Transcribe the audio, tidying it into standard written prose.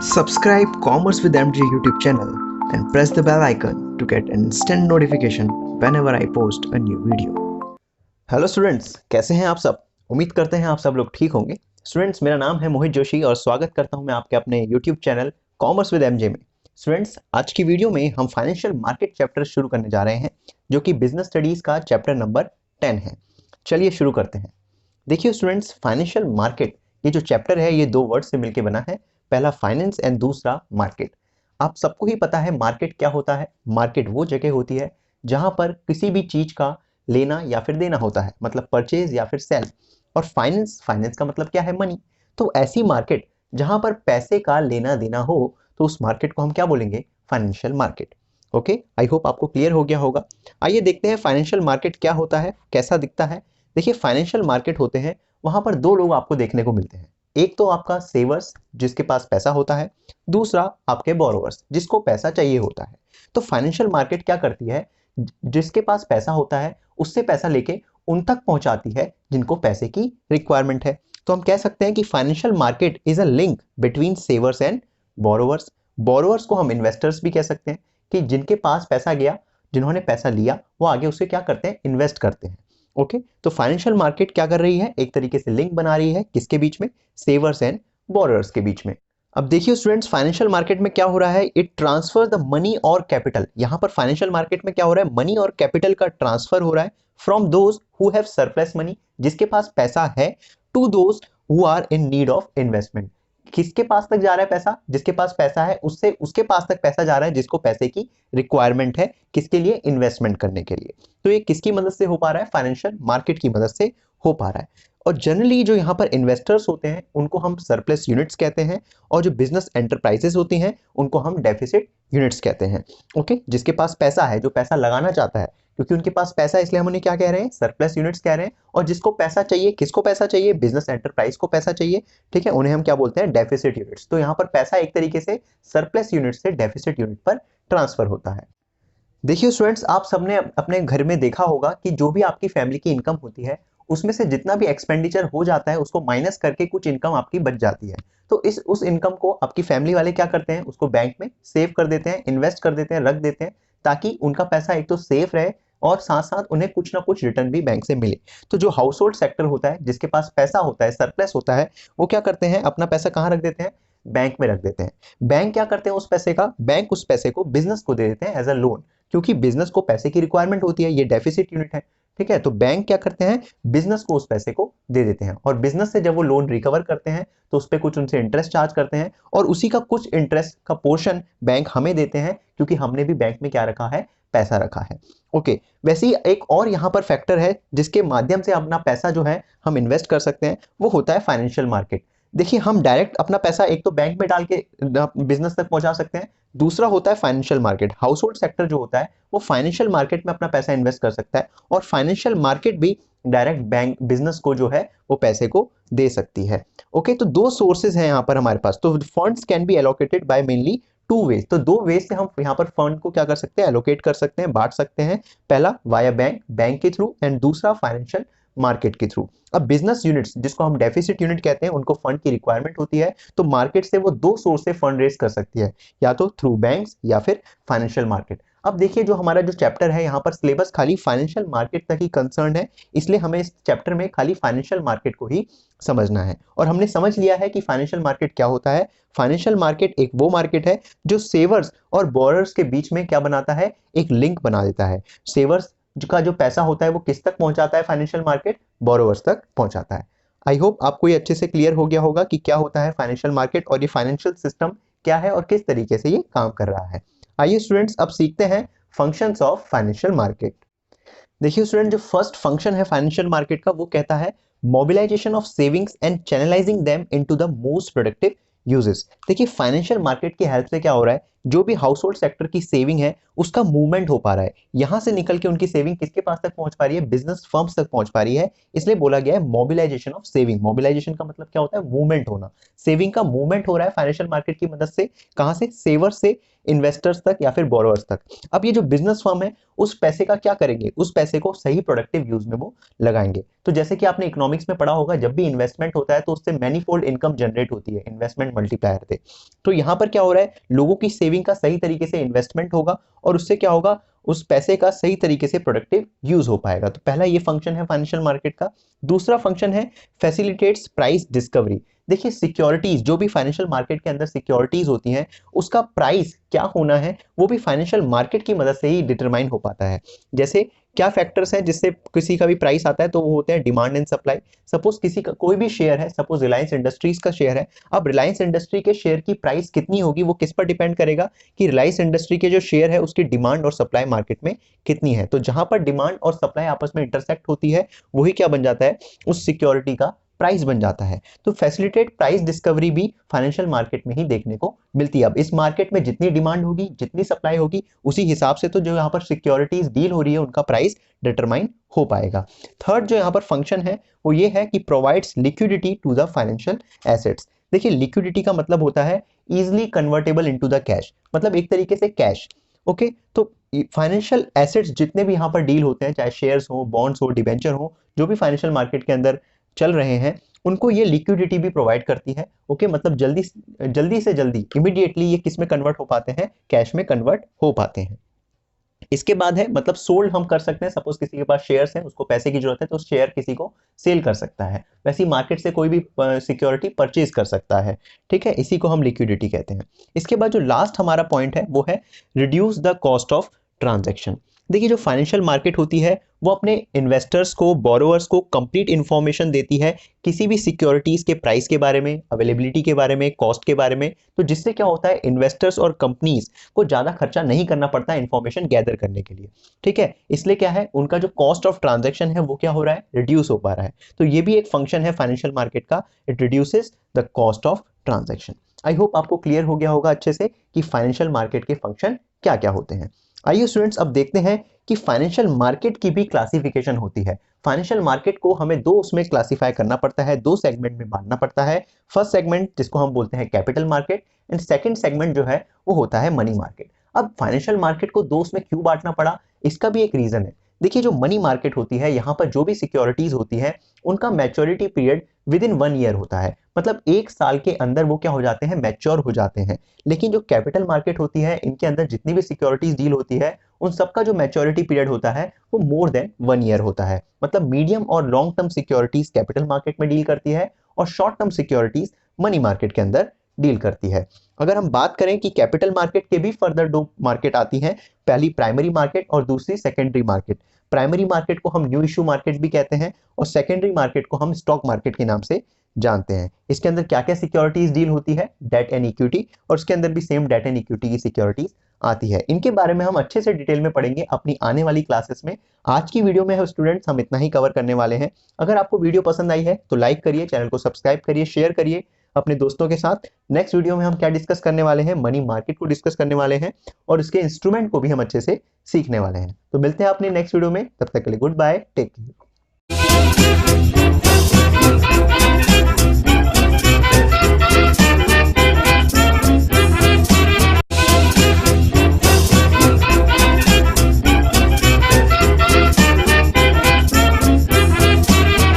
Subscribe Commerce with MJ YouTube channel and press the bell icon to get instant notification whenever I post a new video. Hello students, कैसे हैं आप सब। उम्मीद करते हैं आप सब लोग ठीक होंगे। स्टूडेंट्स, मेरा नाम है मोहित जोशी और स्वागत करता हूं मैं आपके अपने YouTube channel commerce with MJ में। स्टूडेंट्स, आज की वीडियो में हम फाइनेंशियल मार्केट चैप्टर शुरू करने जा रहे हैं, जो कि बिजनेस स्टडीज का चैप्टर नंबर 10 है। चलिए शुरू करते हैं। देखिए स्टूडेंट्स, फाइनेंशियल मार्केट ये जो चैप्टर है ये दो वर्ड से मिलकर बना है। पहला फाइनेंस एंड दूसरा मार्केट। आप सबको ही पता है मार्केट क्या होता है। मार्केट वो जगह होती है जहां पर किसी भी चीज का लेना या फिर देना होता है, मतलब परचेज या फिर सेल। और फाइनेंस फाइनेंस का मतलब क्या है, मनी। तो ऐसी मार्केट जहां पर पैसे का लेना देना हो तो उस मार्केट को हम क्या बोलेंगे, financial market. Okay, I hope आपको क्लियर हो गया होगा। आइए देखते हैं फाइनेंशियल मार्केट क्या होता है, कैसा दिखता है। देखिए, फाइनेंशियल मार्केट होते हैं वहां पर दो लोग आपको देखने को मिलते हैं। एक तो आपका सेवर्स जिसके पास पैसा होता है, दूसरा आपके बोरोवर्स जिसको पैसा चाहिए होता है। तो फाइनेंशियल मार्केट क्या करती है, जिसके पास पैसा होता है उससे पैसा लेके उन तक पहुंचाती है जिनको पैसे की रिक्वायरमेंट है। तो हम कह सकते हैं कि financial market is a link between सेवर्स and borrowers. Borrowers को हम इन्वेस्टर्स भी कह सकते हैं कि जिनके पास पैसा गया, जिन्होंने पैसा लिया, वो आगे उसे क्या करते हैं, इन्वेस्ट करते हैं। ओके, तो फाइनेंशियल मार्केट क्या कर रही है, एक तरीके से लिंक बना रही है किसके बीच में, सेवर्स एंड बोरोवर्स के बीच में। अब देखिए स्टूडेंट्स, फाइनेंशियल मार्केट में क्या हो रहा है, इट ट्रांसफर द मनी और कैपिटल। यहां पर फाइनेंशियल मार्केट में क्या हो रहा है, मनी और कैपिटल का ट्रांसफर हो रहा है from those who have surplus money, जिसके पास पैसा है, to those who are in need of investment. किसके पास तक जा रहा है पैसा, जिसके पास पैसा है उससे उसके पास तक पैसा जा रहा है जिसको पैसे की रिक्वायरमेंट है, किसके लिए, इन्वेस्टमेंट करने के लिए। तो ये किसकी मदद से हो पा रहा है, फाइनेंशियल मार्केट की मदद से हो पा रहा है। और जनरली जो यहाँ पर इन्वेस्टर्स होते हैं उनको हम सरप्लस यूनिट्स कहते हैं, और जो बिजनेस एंटरप्राइजेस होती हैं उनको हम डेफिसिट यूनिट्स कहते हैं। ओके, जिसके पास पैसा है, जो पैसा लगाना चाहता है, क्योंकि उनके पास पैसा है इसलिए हम उन्हें क्या कह रहे हैं, सरप्लस यूनिट्स कह रहे हैं। और जिसको पैसा चाहिए, किसको पैसा चाहिए, बिजनेस एंटरप्राइज को पैसा चाहिए, ठीक है, उन्हें हम क्या बोलते हैं, डेफिसिट यूनिट्स। तो यहाँ पर पैसा एक तरीके से सरप्लस यूनिट से डेफिसिट यूनिट पर ट्रांसफर होता है। देखिए स्टूडेंट्स, आप सबने अपने घर में देखा होगा कि जो भी आपकी फैमिली की इनकम होती है उसमें से जितना भी एक्सपेंडिचर हो जाता है उसको माइनस करके कुछ इनकम आपकी बच जाती है। तो उस इनकम को आपकी फैमिली वाले क्या करते हैं, उसको बैंक में सेव कर देते हैं, इन्वेस्ट कर देते हैं, रख देते हैं, ताकि उनका पैसा एक तो सेफ रहे और साथ साथ उन्हें कुछ ना कुछ रिटर्न भी बैंक से मिले। तो जो हाउस होल्ड सेक्टर होता है, जिसके पास पैसा होता है, सरप्लस होता है, वो क्या करते हैं, अपना पैसा कहाँ रख देते हैं, बैंक में रख देते हैं। बैंक क्या करते हैं उस पैसे का, बैंक उस पैसे को बिजनेस को दे देते हैं एज अ लोन, क्योंकि बिजनेस को पैसे की रिक्वायरमेंट होती है, ये डेफिसिट यूनिट है, ठीक है। तो बैंक क्या करते हैं, बिजनेस को उस पैसे को दे देते हैं, और बिजनेस से जब वो लोन रिकवर करते हैं तो उस पर कुछ उनसे इंटरेस्ट चार्ज करते हैं, और उसी का कुछ इंटरेस्ट का पोर्शन बैंक हमें देते हैं, क्योंकि हमने भी बैंक में क्या रखा है, पैसा रखा है। ओके, वैसे ही एक और यहाँ पर फैक्टर है जिसके माध्यम से अपना पैसा जो है हम इन्वेस्ट कर सकते हैं, वो होता है फाइनेंशियल मार्केट। देखिए, हम डायरेक्ट अपना पैसा एक तो बैंक में डाल के बिजनेस तक पहुंचा सकते हैं, दूसरा होता है financial market. House hold sector जो होता है वो फाइनेंशियल मार्केट में अपना पैसा इन्वेस्ट कर सकता है, और फाइनेंशियल मार्केट भी डायरेक्ट बैंक बिजनेस को जो है वो पैसे को दे सकती है। ओके, तो दो सोर्सेज हैं यहाँ पर हमारे पास। तो funds can be allocated by mainly two ways. तो दो वेज से हम यहाँ पर फंड को क्या कर सकते हैं, एलोकेट कर सकते हैं, बांट सकते हैं। पहला वाया बैंक, बैंक के थ्रू, एंड दूसरा फाइनेंशियल मार्केट के थ्रू। अब बिजनेस यूनिट्स जिसको हम डेफिसिट यूनिट कहते हैं, उनको फंड की रिक्वायरमेंट होती है, तो मार्केट से वो दो सोर्स से फंड रेज कर सकती है, या तो थ्रू बैंक्स या फिर फाइनेंशियल मार्केट। अब देखिए, जो हमारा जो चैप्टर है यहाँ पर सिलेबस खाली फाइनेंशियल मार्केट तक ही कंसर्न है, इसलिए हमें इस चैप्टर में खाली फाइनेंशियल मार्केट को ही समझना है। और हमने समझ लिया है कि फाइनेंशियल मार्केट क्या होता है। फाइनेंशियल मार्केट एक वो मार्केट है जो सेवर्स और बोरर्स के बीच में क्या बनाता है, एक लिंक बना देता है। सेवर्स का जो पैसा होता है वो किस तक पहुंचाता है, फाइनेंशियल मार्केट बोरोवर्स तक पहुंचाता है। आई होप आपको ये अच्छे से क्लियर हो गया होगा कि क्या होता है फाइनेंशियल मार्केट, और ये फाइनेंशियल सिस्टम क्या है और किस तरीके से ये काम कर रहा है। आइए स्टूडेंट्स, अब सीखते हैं फंक्शंस ऑफ फाइनेंशियल मार्केट। देखिए स्टूडेंट, जो फर्स्ट फंक्शन है फाइनेंशियल मार्केट का वो कहता है mobilisation of savings and channelising them into the most productive uses. देखिए, फाइनेंशियल मार्केट की हेल्प से क्या हो रहा है जो भी हाउस होल्ड सेक्टर की सेविंग है उसका मूवमेंट हो पा रहा है, यहां से निकल के उनकी सेविंग किसके पास तक पहुंच पा रही है, बिजनेस फर्म्स तक पहुंच पा रही है। इसलिए बोला गया है मोबिलाइजेशन ऑफ सेविंग। मोबिलाइजेशन का मतलब क्या होता है, मूवमेंट होना। सेविंग का मूवमेंट हो रहा है फाइनेंशियल मार्केट की मदद से, कहां से, सेवर्स से इन्वेस्टर्स तक या फिर बोरोवर्स तक। अब ये जो बिजनेस फर्म है उस पैसे का क्या करेंगे, उस पैसे को सही प्रोडक्टिव यूज में वो लगाएंगे। तो जैसे कि आपने इकोनॉमिक्स में पढ़ा होगा, जब भी इन्वेस्टमेंट होता है तो उससे मैनीफोल्ड इनकम जनरेट होती है, इन्वेस्टमेंट मल्टीप्लायर थे। तो यहां पर क्या हो रहा है, लोगों की सेविंग का सही तरीके से इन्वेस्टमेंट होगा और उससे क्या होगा, उस पैसे का सही तरीके से प्रोडक्टिव यूज हो पाएगा। तो पहला ये फंक्शन है फाइनेंशियल मार्केट का। दूसरा फंक्शन है फैसिलिटेट्स प्राइस डिस्कवरी। देखिए सिक्योरिटीज, जो भी फाइनेंशियल मार्केट के अंदर सिक्योरिटीज होती हैं उसका प्राइस क्या होना है वो भी फाइनेंशियल मार्केट की मदद से ही डिटरमाइन हो पाता है। जैसे क्या फैक्टर्स हैं जिससे किसी का भी प्राइस आता है, तो वो होते हैं डिमांड एंड सप्लाई। सपोज किसी का कोई भी शेयर है, सपोज रिलायंस इंडस्ट्रीज का शेयर है, अब रिलायंस इंडस्ट्री के शेयर की प्राइस कितनी होगी वो किस पर डिपेंड करेगा, कि रिलायंस इंडस्ट्री के जो शेयर है उसकी डिमांड और सप्लाई मार्केट में कितनी है। तो जहां पर डिमांड और सप्लाई आपस में इंटरसेक्ट होती है वही क्या बन जाता है, उस सिक्योरिटी का प्राइस बन जाता है। तो फैसिलिटेट प्राइस डिस्कवरी भी फाइनेंशियल मार्केट में ही देखने को मिलती है। अब इस मार्केट में जितनी डिमांड होगी, जितनी सप्लाई होगी, उसी हिसाब से तो जो यहाँ पर सिक्योरिटीज डील हो रही है उनका प्राइस डिटरमाइन हो पाएगा। थर्ड जो यहाँ पर फंक्शन है वो ये है कि provides liquidity to the financial assets. देखिए लिक्विडिटी का मतलब होता है easily convertible into the cash, मतलब एक तरीके से कैश। ओके, तो फाइनेंशियल एसेट्स जितने भी यहाँ पर डील होते हैं, चाहे शेयर्स हो, बॉन्ड्स हो, डिबेंचर हो, जो भी फाइनेंशियल मार्केट के अंदर चल रहे हैं, उनको ये लिक्विडिटी भी प्रोवाइड करती है। ओके, मतलब जल्दी जल्दी से जल्दी इमीडिएटली ये किस में कन्वर्ट हो पाते हैं, कैश में कन्वर्ट हो पाते हैं। इसके बाद है मतलब सोल्ड हम कर सकते हैं, सपोज किसी के पास शेयर्स हैं, उसको पैसे की जरूरत है तो शेयर किसी को सेल कर सकता है, वैसे ही मार्केट से कोई भी सिक्योरिटी परचेज कर सकता है। ठीक है, इसी को हम लिक्विडिटी कहते हैं। इसके बाद जो लास्ट हमारा पॉइंट है वो है reduce the cost of transaction. देखिए जो फाइनेंशियल मार्केट होती है वो अपने इन्वेस्टर्स को, बोरोवर्स को कंप्लीट इंफॉर्मेशन देती है किसी भी सिक्योरिटीज के प्राइस के बारे में, अवेलेबिलिटी के बारे में, कॉस्ट के बारे में। तो जिससे क्या होता है, इन्वेस्टर्स और कंपनीज को ज्यादा खर्चा नहीं करना पड़ता है इंफॉर्मेशन गैदर करने के लिए। ठीक है, इसलिए क्या है, उनका जो कॉस्ट ऑफ ट्रांजेक्शन है वो क्या हो रहा है, रिड्यूस हो पा रहा है। तो ये भी एक फंक्शन है फाइनेंशियल मार्केट का, it reduces the cost of transaction. I hope आपको क्लियर हो गया होगा अच्छे से कि फाइनेंशियल मार्केट के फंक्शन क्या क्या होते हैं। आइए स्टूडेंट्स अब देखते हैं कि फाइनेंशियल मार्केट की भी क्लासिफिकेशन होती है। फाइनेंशियल मार्केट को हमें दो उसमें क्लासिफाई करना पड़ता है, दो सेगमेंट में बांटना पड़ता है। फर्स्ट सेगमेंट जिसको हम बोलते हैं capital market, and second segment जो है वो होता है मनी मार्केट। अब फाइनेंशियल मार्केट को दो उसमें क्यों बांटना पड़ा, इसका भी एक रीजन है। देखिए जो मनी मार्केट होती है, यहाँ पर जो भी सिक्योरिटीज होती है उनका maturity period with in 1 year होता है, मतलब 1 साल के अंदर वो क्या हो जाते हैं, मैच्योर हो जाते हैं। लेकिन जो कैपिटल मार्केट होती है, इनके अंदर जितनी भी सिक्योरिटीज डील होती है उन सबका जो मैच्योरिटी पीरियड होता है वो मोर देन 1 ईयर होता है। मतलब मीडियम और long term securities capital market में डील करती है और short term securities money market के अंदर डील करती है। अगर हम बात करें कि कैपिटल मार्केट के भी फर्दर दो मार्केट आती हैं, पहली प्राइमरी मार्केट और दूसरी सेकेंडरी मार्केट। प्राइमरी मार्केट को हम न्यू इश्यू मार्केट भी कहते हैं और सेकेंडरी मार्केट को हम स्टॉक मार्केट के नाम से जानते हैं। इसके अंदर क्या क्या सिक्योरिटीज डील होती है, डेट एंड इक्विटी, और उसके अंदर भी सेम डेट एंड इक्विटी की सिक्योरिटीज आती है। इनके बारे में हम अच्छे से डिटेल में पढ़ेंगे अपनी आने वाली क्लासेस में। आज की वीडियो में स्टूडेंट्स हम इतना ही कवर करने वाले हैं। अगर आपको वीडियो पसंद आई है तो लाइक करिए, चैनल को सब्सक्राइब करिए, शेयर करिए अपने दोस्तों के साथ। नेक्स्ट वीडियो में हम क्या डिस्कस करने वाले हैं, मनी मार्केट को डिस्कस करने वाले हैं और इसके इंस्ट्रूमेंट को भी हम अच्छे से सीखने वाले हैं। तो मिलते हैं अपने नेक्स्ट वीडियो में, तब तक के लिए गुड बाय, टेक केयर।